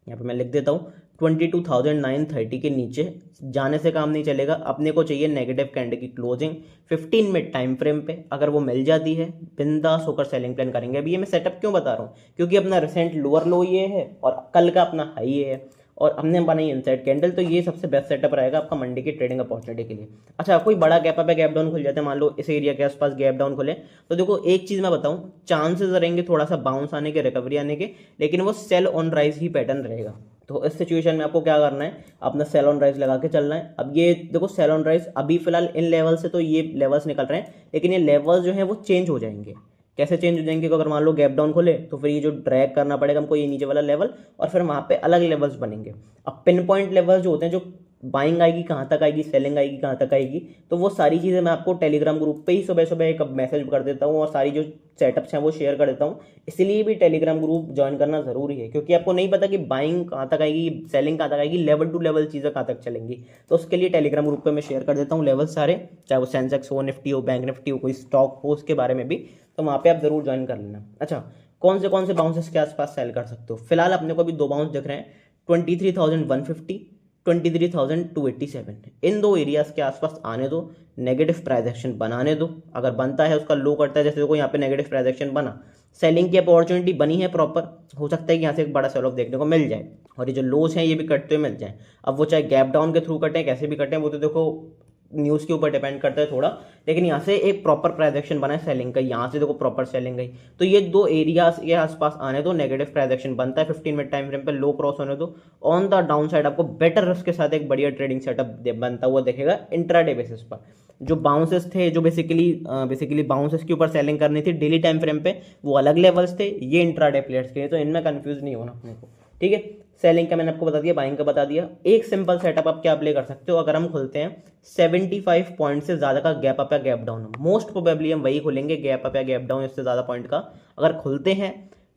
यहाँ पे मैं लिख देता हूँ, 22,930 के नीचे जाने से काम नहीं चलेगा, अपने को चाहिए नेगेटिव कैंडल की क्लोजिंग 15 मिनट टाइम फ्रेम पे, अगर वो मिल जाती है बिंदास होकर सेलिंग प्लान करेंगे। अभी ये मैं सेटअप क्यों बता रहा हूँ, क्योंकि अपना रिसेंट लोअर लो ये है और कल का अपना हाई ये है, और हमने बनाई इनसाइड कैंडल, तो ये सबसे बेस्ट सेटअप रहेगा आपका मंडे की ट्रेडिंग अपॉर्चुनिटी के लिए। अच्छा, कोई बड़ा गैप अप है, गैप डाउन खुल जाता है, मान लो इस एरिया के आसपास गैप डाउन खुले, तो देखो एक चीज मैं बताऊं, चांसेस रहेंगे थोड़ा सा बाउंस आने के, रिकवरी आने के, लेकिन वो सेल ऑन राइज ही पैटर्न रहेगा। तो इस सिचुएशन में आपको क्या करना है, अपना सेल ऑन राइज लगा के चलना है। अब ये देखो सेल ऑन राइज अभी फिलहाल इन लेवल से तो ये लेवल्स निकल रहे हैं, लेकिन ये लेवल्स जो है वो चेंज हो जाएंगे। कैसे चेंज हो जाएंगे, अगर मान लो गैप डाउन खोले तो फिर ये जो ड्रैग करना पड़ेगा हमको ये नीचे वाला लेवल, और फिर वहाँ पे अलग लेवल्स बनेंगे। अब पिन पॉइंट लेवल्स जो होते हैं, जो बाइंग आएगी कहाँ तक आएगी, सेलिंग आएगी कहाँ तक आएगी, तो वो सारी चीज़ें मैं आपको टेलीग्राम ग्रुप पे ही सुबह सुबह एक मैसेज कर देता हूँ, और सारी जो सेटअप्स हैं वो शेयर कर देता हूँ। इसलिए भी टेलीग्राम ग्रुप ज्वाइन करना जरूरी है, क्योंकि आपको नहीं पता कि बाइंग कहाँ तक आएगी, सेलिंग कहाँ तक आएगी, लेवल टू लेवल चीज़ें कहाँ तक चलेंगी। तो उसके लिए टेलीग्राम ग्रुप पे मैं शेयर कर देता हूँ लेवल सारे, चाहे वो सेंसेक्स हो, निफ्टी हो, बैंक निफ्टी हो, कोई स्टॉक हो, उसके बारे में भी, तो वहाँ पे आप जरूर ज्वाइन कर लेना। अच्छा, कौन से बाउंसेस के आसपास सेल कर सकते हो, फिलहाल अपने को भी दो बाउंस दिख रहे हैं, 23,150, 23,287, इन दो एरियाज के आसपास आने दो, नेगेटिव प्राइस एक्शन बनाने दो, अगर बनता है उसका लो करता है, जैसे देखो यहाँ पे नेगेटिव प्राइस एक्शन बना, सेलिंग की अपॉर्चुनिटी बनी है प्रॉपर, हो सकता है कि यहाँ से एक बड़ा सेल ऑफ देखने को मिल जाए, और ये जो लोस हैं ये भी कटते हुए मिल जाए। अब वो चाहे गैप डाउन के थ्रू कटें, कैसे भी कटें, वो तो देखो न्यूज़ के ऊपर डिपेंड करता है थोड़ा, लेकिन यहाँ से एक प्रॉपर प्राइस एक्शन बना है सेलिंग का, यहाँ से देखो प्रॉपर सेलिंग गई, तो ये दो एरियाज के आसपास आने दो, नेगेटिव प्राइस एक्शन बनता है 15 मिनट टाइम फ्रेम पे, लो क्रॉस होने दो, ऑन द डाउन साइड आपको बेटर रिस्क के साथ एक बढ़िया ट्रेडिंग सेटअप बनता हुआ दिखेगा इंट्राडे बेसिस पर। जो बाउंसेस थे, जो बेसिकली बाउंसेस के ऊपर सेलिंग करनी थी डेली टाइम फ्रेम पे, वो अलग लेवल्स थे, ये इंट्राडे प्लेयर्स के लिए, तो इनमें कंफ्यूज नहीं होना अपने को। ठीक है, सेलिंग का मैंने आपको बता दिया, बाइंग का बता दिया। एक सिंपल सेटअप आप क्या अप्लाई कर सकते हो, अगर हम खुलते हैं 75 पॉइंट से ज्यादा का गैप अप या गैप डाउन, मोस्ट प्रोबेबली हम वही खुलेंगे, गैप अप या गैप डाउन इससे ज्यादा पॉइंट का अगर खुलते हैं,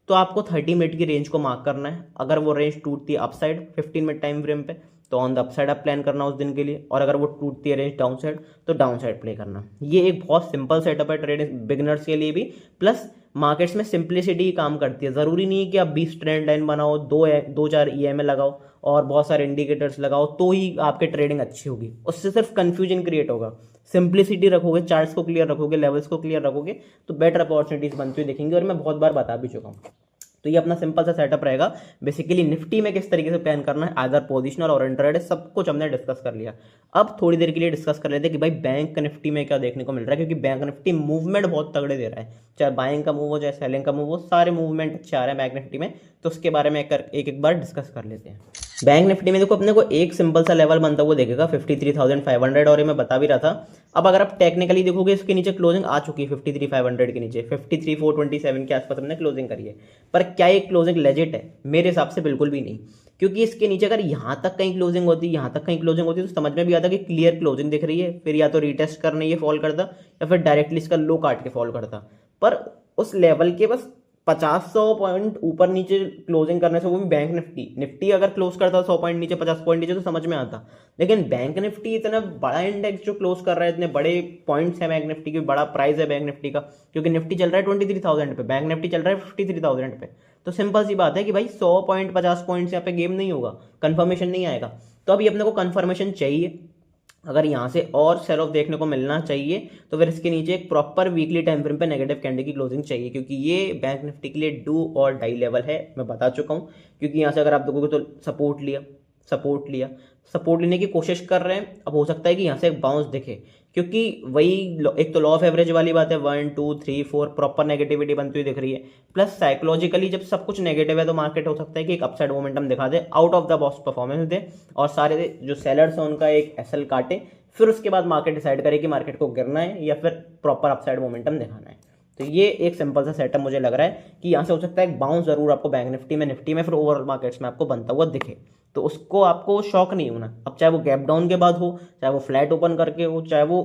तो आपको 30 मिनट की रेंज को मार्क करना है। अगर वो रेंज टूटती है अपसाइड 15 मिनट टाइम फ्रेम पे, तो ऑन द अपसाइड आप प्लान करना उस दिन के लिए, और अगर वो टूटती है रेंज डाउन साइड, तो डाउन साइड प्ले करना। ये एक बहुत सिंपल सेटअप है ट्रेडिंग बिगिनर्स के लिए भी, प्लस मार्केट्स में सिंप्लिसिटी काम करती है। जरूरी नहीं है कि आप 20 ट्रेंड लाइन बनाओ, दो चार ईएमए लगाओ और बहुत सारे इंडिकेटर्स लगाओ तो ही आपके ट्रेडिंग अच्छी होगी, उससे सिर्फ कंफ्यूजन क्रिएट होगा। सिंप्लिसिटी रखोगे, चार्ट्स को क्लियर रखोगे, लेवल्स को क्लियर रखोगे, तो बेटर अपॉर्चुनिटीज बनती हुई दिखेंगी, और मैं बहुत बार बता भी चुका हूँ। तो ये अपना सिंपल सा सेटअप रहेगा। बेसिकली निफ्टी में किस तरीके से प्लान करना है, आइदर पोजिशनल और इंट्राडे, सब कुछ हमने डिस्कस कर लिया। अब थोड़ी देर के लिए डिस्कस कर लेते हैं कि भाई बैंक निफ्टी में क्या देखने को मिल रहा है, क्योंकि बैंक निफ्टी मूवमेंट बहुत तगड़े दे रहा है, चाहे बाइंग का मूव हो चाहे सेलिंग का मूव हो, सारे मूवमेंट अच्छे आ रहे हैं बैंक निफ्टी में, तो उसके बारे में एक बार डिस्कस कर लेते हैं। बैंक निफ्टी में देखो अपने को एक सिंपल सा लेवल बनता हुआ देखेगा 53,500, और ये मैं बता भी रहा था। अब अगर आप टेक्निकली देखोगे, इसके नीचे क्लोजिंग आ चुकी है 53,500 के नीचे, 53,427 के आसपास हमने क्लोजिंग करी है। पर क्या ये क्लोजिंग लेजिट है, मेरे हिसाब से बिल्कुल भी नहीं, क्योंकि इसके नीचे अगर यहाँ तक कहीं क्लोजिंग होती, यहाँ तक कहीं क्लोजिंग होती, तो समझ में भी आता कि क्लियर क्लोजिंग दिख रही है, फिर या तो रीटेस्ट करने ये फॉल करता, या फिर डायरेक्टली इसका लो काट के फॉल करता। पर उस लेवल के बस 50-100 पॉइंट ऊपर नीचे क्लोजिंग करने से, वो भी बैंक निफ्टी अगर क्लोज करता 100 पॉइंट नीचे 50 पॉइंट नीचे तो समझ में आता, लेकिन बैंक निफ्टी इतना बड़ा इंडेक्स जो क्लोज कर रहा है, इतने बड़े पॉइंट्स है बैंक निफ्टी की, बड़ा प्राइस है बैंक निफ्टी का, क्योंकि निफ्टी चल रहा है 23,000 पे, बैंक निफ्टी चल रहा है 53,000 पे। तो सिंपल सी बात है कि भाई 100 पॉइंट 50 पॉइंट से यहाँ पे गेम नहीं होगा, कंफर्मेशन नहीं आएगा। तो अभी अपने को कंफर्मेशन चाहिए, अगर यहाँ से और सेल ऑफ देखने को मिलना चाहिए तो फिर इसके नीचे एक प्रॉपर वीकली टाइम फ्रेम पे नेगेटिव कैंडल की क्लोजिंग चाहिए, क्योंकि ये बैंक निफ्टी के लिए डू और डाई लेवल है, मैं बता चुका हूँ। क्योंकि यहाँ से अगर आप देखोगे तो सपोर्ट लेने की कोशिश कर रहे हैं, अब हो सकता है कि यहाँ से एक बाउंस दिखे, क्योंकि वही एक तो लॉ ऑफ एवरेज वाली बात है, 1 2 3 4 प्रॉपर नेगेटिविटी बनती हुई दिख रही है, प्लस साइकोलॉजिकली जब सब कुछ नेगेटिव है तो मार्केट हो सकता है कि एक अपसाइड मोमेंटम दिखा दे, out of the box performance दे, और सारे जो सेलर्स हैं उनका एक एसएल काटे, फिर उसके बाद मार्केट डिसाइड करे कि मार्केट को गिरना है या फिर प्रॉपर अपसाइड मोमेंटम दिखाना है। तो ये एक सिंपल सा सेटअप मुझे लग रहा है कि यहाँ से हो सकता है एक बाउंस जरूर आपको बैंक निफ्टी में फिर ओवरऑल मार्केट्स में आपको बनता हुआ दिखे, तो उसको आपको शॉक नहीं होना। अब चाहे वो गैप डाउन के बाद हो, चाहे वो फ्लैट ओपन करके हो, चाहे वो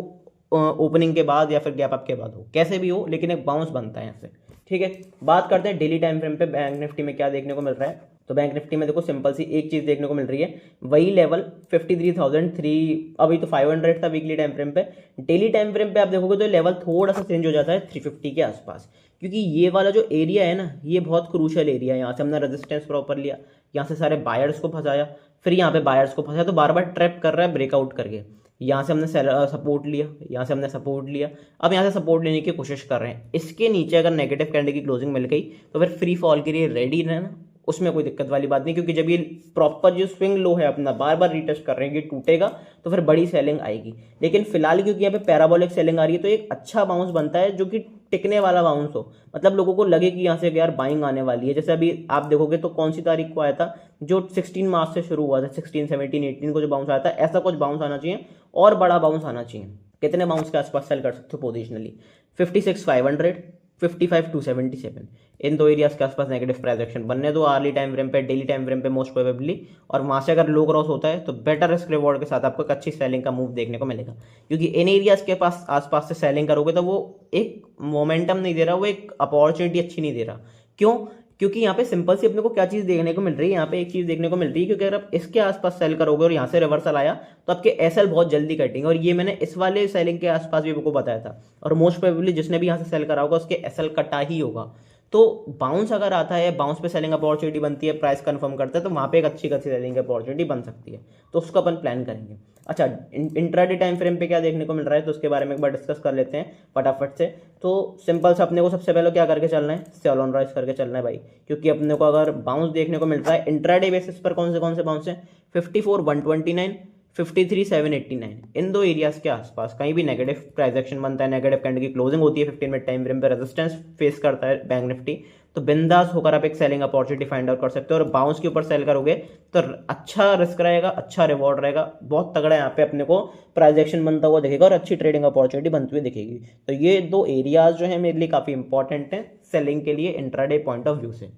ओपनिंग के बाद या फिर गैप अप के बाद हो, कैसे भी हो, लेकिन एक बाउंस बनता है यहाँ से। ठीक है, बात करते हैं डेली टाइम फ्रेम पे बैंक निफ्टी में क्या देखने को मिल रहा है। तो बैंक निफ्टी में देखो सिंपल सी एक चीज देखने को मिल रही है, वही लेवल 53,003, अभी तो 500 था वीकली टाइम फ्रेम पे। डेली टाइम फ्रेम पे आप देखोगे तो लेवल थोड़ा सा चेंज हो जाता है 350 के आसपास, क्योंकि ये वाला जो एरिया है ना, ये बहुत क्रूशियल एरिया है। यहाँ से हमने रेजिस्टेंस प्रॉपर लिया, यहाँ से सारे बायर्स को फंसाया, फिर यहाँ पे बायर्स को फंसाया, तो बार बार ट्रैप कर रहा है ब्रेकआउट करके। यहाँ से हमने सपोर्ट लिया, यहाँ से हमने सपोर्ट लिया, अब यहाँ से सपोर्ट लेने की कोशिश कर रहे हैं। इसके नीचे अगर नेगेटिव कैंडल की क्लोजिंग मिल गई तो फिर फ्री फॉल के लिए रेडी रहना, उसमें कोई दिक्कत वाली बात नहीं, क्योंकि जब ये प्रॉपर जो स्विंग लो है अपना बार बार रीटेस्ट कर रहे हैं, ये टूटेगा तो फिर बड़ी सेलिंग आएगी। लेकिन फिलहाल क्योंकि यहाँ पे पैराबोलिक सेलिंग आ रही है, तो एक अच्छा बाउंस बनता है जो कि टिकने वाला बाउंस हो, मतलब लोगों को लगे कि यहाँ से यार बाइंग आने वाली है। जैसे अभी आप देखोगे तो कौन सी तारीख को आया था, जो 16 मार्च से शुरू हुआ था, 16 17 18 को जो बाउंस आया था, ऐसा कुछ बाउंस आना चाहिए और बड़ा बाउंस आना चाहिए। कितने बाउंस के आसपास सेल कर सकते हो पोजिशनली, 56,500, 55,277, इन दो एरियाज के आसपास नेगेटिव प्राइस एक्शन बनने दो अर्ली टाइम फ्रेम पे, डेली टाइम फ्रेम पे मोस्ट प्रोबेबली, और वहां से अगर लो क्रॉस होता है तो बेटर रिस्क रिवॉर्ड के साथ आपको एक अच्छी सेलिंग का मूव देखने को मिलेगा। क्योंकि इन एरियाज के पास आसपास से सेलिंग करोगे तो वो एक मोमेंटम नहीं दे रहा, वो एक अपॉर्चुनिटी अच्छी नहीं दे रहा। क्यों? क्योंकि यहाँ पे सिंपल सी अपने को क्या चीज देखने को मिल रही है, यहाँ पे एक चीज देखने को मिल रही है, क्योंकि अगर आप इसके आसपास सेल करोगे और यहाँ से रिवर्सल आया तो आपके एसएल बहुत जल्दी कटेंगे, और ये मैंने इस वाले सेलिंग के आसपास भी आपको बताया था, और मोस्ट प्रोबेबली जिसने भी यहाँ से सेल करा होगा उसके एसएल कटा ही होगा। तो बाउंस अगर आता है, बाउंस पे सेलिंग अपॉर्चुनिटी बनती है, प्राइस कंफर्म करता है, तो वहाँ पे एक अच्छी खासी सेलिंग अपॉर्चुनिटी बन सकती है, तो उसको अपन प्लान करेंगे। अच्छा, इंट्राडे टाइम फ्रेम पे क्या देखने को मिल रहा है, तो उसके बारे में एक बार डिस्कस कर लेते हैं फटाफट से। तो सिंपल से अपने को सबसे पहले क्या करके चलना है, सेल ऑन राइज करके चलना है भाई, क्योंकि अपने को अगर बाउंस देखने को मिलता है इंट्राडे बेसिस पर, कौन से बाउंस है, 54,129, 53,789, इन दो एरियाज के आसपास कहीं भी नेगेटिव प्राइस एक्शन बनता है, नेगेटिव कैंडल की क्लोजिंग होती है 15 मिनट टाइम फ्रेम पे, रेजिस्टेंस फेस करता है बैंक निफ्टी, तो बिंदास होकर आप एक सेलिंग अपॉर्चुनिटी फाइंड आउट कर सकते हो, और बाउंस के ऊपर सेल करोगे तो अच्छा रिस्क रहेगा, अच्छा रिवॉर्ड रहेगा, बहुत तगड़ा यहाँ पे अपने को प्राइस एक्शन बनता हुआ दिखेगा और अच्छी ट्रेडिंग अपॉर्चुनिटी बनती हुई दिखेगी। तो ये दो एरियाज जो है मेरे लिए काफी इंपॉर्टेंट है सेलिंग के लिए इंट्राडे पॉइंट ऑफ व्यू से।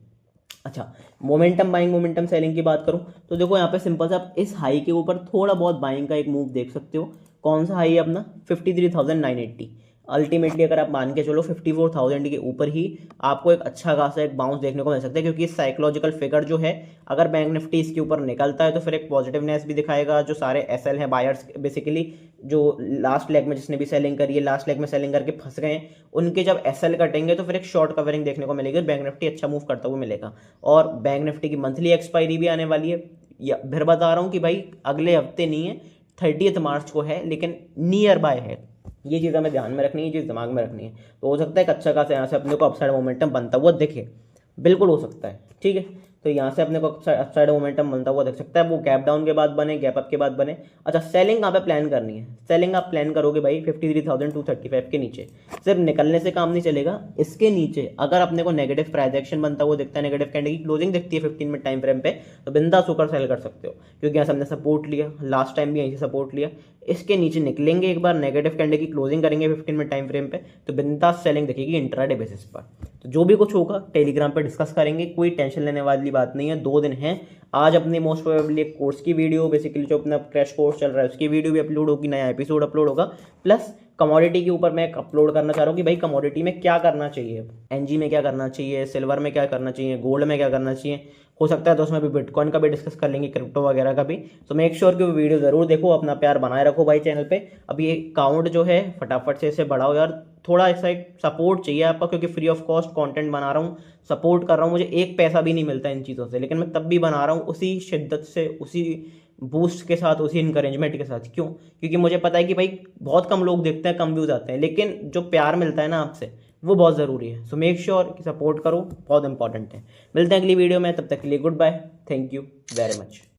अच्छा, मोमेंटम बाइंग मोमेंटम सेलिंग की बात करूं तो देखो यहाँ पे सिंपल सा आप इस हाई के ऊपर थोड़ा बहुत बाइंग का एक मूव देख सकते हो। कौन सा हाई है अपना, 53,980। अल्टीमेटली अगर आप मान के चलो 54,000 के ऊपर ही आपको एक अच्छा खासा एक बाउंस देखने को मिल सकता है, क्योंकि साइकोलॉजिकल फिगर जो है, अगर बैंक निफ्टी इसके ऊपर निकलता है तो फिर एक पॉजिटिवनेस भी दिखाएगा। जो सारे एसएल हैं, बायर्स बेसिकली जो लास्ट लेग में जिसने भी सेलिंग करी है, लास्ट लेग में सेलिंग करके फंस गए हैं, उनके जब एसएल कटेंगे तो फिर एक शॉर्ट कवरिंग देखने को मिलेगी, बैंक निफ्टी अच्छा मूव करता हुआ मिलेगा। और बैंक निफ्टी की मंथली एक्सपायरी भी आने वाली है, या फिर बता रहा हूँ कि भाई अगले हफ्ते नहीं है, 30 मार्च को है, लेकिन नियर बाय है। ये चीज़ हमें ध्यान में रखनी है, ये चीज़ दिमाग में रखनी है। तो हो सकता है कि अच्छा खासा यहाँ से अपने को अपसाइड मोमेंटम बनता हुआ दिखे, बिल्कुल हो सकता है। ठीक है, तो यहाँ से अपने को अपसाइड मोमेंटम बनता हुआ देख सकता है, वो गैप डाउन के बाद बने, गैप अप के बाद बने। अच्छा, सेलिंग कहाँ पे प्लान करनी है, सेलिंग आप प्लान करोगे भाई 53,235 के नीचे। सिर्फ निकलने से काम नहीं चलेगा, इसके नीचे अगर अपने को नेगेटिव प्राइस एक्शन बनता हुआ दिखता है, नेगेटिव कैंडल की क्लोजिंग दिखती है 15 मिनट टाइम फ्रेम पे, तो बिंदास होकर सेल कर सकते हो, क्योंकि यहाँ से हमने सपोर्ट लिया, लास्ट टाइम भी यहीं से सपोर्ट लिया। इसके नीचे निकलेंगे एक बार, नेगेटिव कैंडल की क्लोजिंग करेंगे 15 मिनट टाइम फ्रेम पे, तो बिंदास सेलिंग दिखेगी इंट्राडे बेसिस पर। तो जो भी कुछ होगा टेलीग्राम पे डिस्कस करेंगे, कोई टेंशन लेने वाली बात नहीं है। 2 दिन हैं, आज अपनी मोस्ट प्रोबेबली एक कोर्स की वीडियो, बेसिकली जो अपना क्रैश कोर्स चल रहा है उसकी वीडियो भी अपलोड होगी, नया एपिसोड अपलोड होगा, प्लस कमोडिटी के ऊपर मैं अपलोड करना चाह रहा हूँ कि भाई कमोडिटी में क्या करना चाहिए, एनजी में क्या करना चाहिए, सिल्वर में क्या करना चाहिए, गोल्ड में क्या करना चाहिए, हो सकता है तो उसमें भी बिटकॉइन का भी डिस्कस कर लेंगे, क्रिप्टो वगैरह का भी। तो मेक श्योर कि वो वीडियो ज़रूर देखो, अपना प्यार बनाए रखो भाई चैनल पे। अब ये अकाउंट जो है फटाफट से इसे बढ़ाओ यार, थोड़ा ऐसा एक सपोर्ट चाहिए आपका, क्योंकि फ्री ऑफ कॉस्ट कंटेंट बना रहा हूँ, सपोर्ट कर रहा हूँ, मुझे एक पैसा भी नहीं मिलता इन चीज़ों से, लेकिन मैं तब भी बना रहा हूँ उसी शिद्दत से, उसी बूस्ट के साथ, उसी इंकरेजमेंट के साथ। क्यों? क्योंकि मुझे पता है कि भाई बहुत कम लोग देखते हैं, कम व्यूज़ आते हैं, लेकिन जो प्यार मिलता है ना आपसे, वो बहुत ज़रूरी है। सो मेक श्योर कि सपोर्ट करो, बहुत इंपॉर्टेंट है। मिलते हैं अगली वीडियो में, तब तक के लिए goodbye, thank you very much.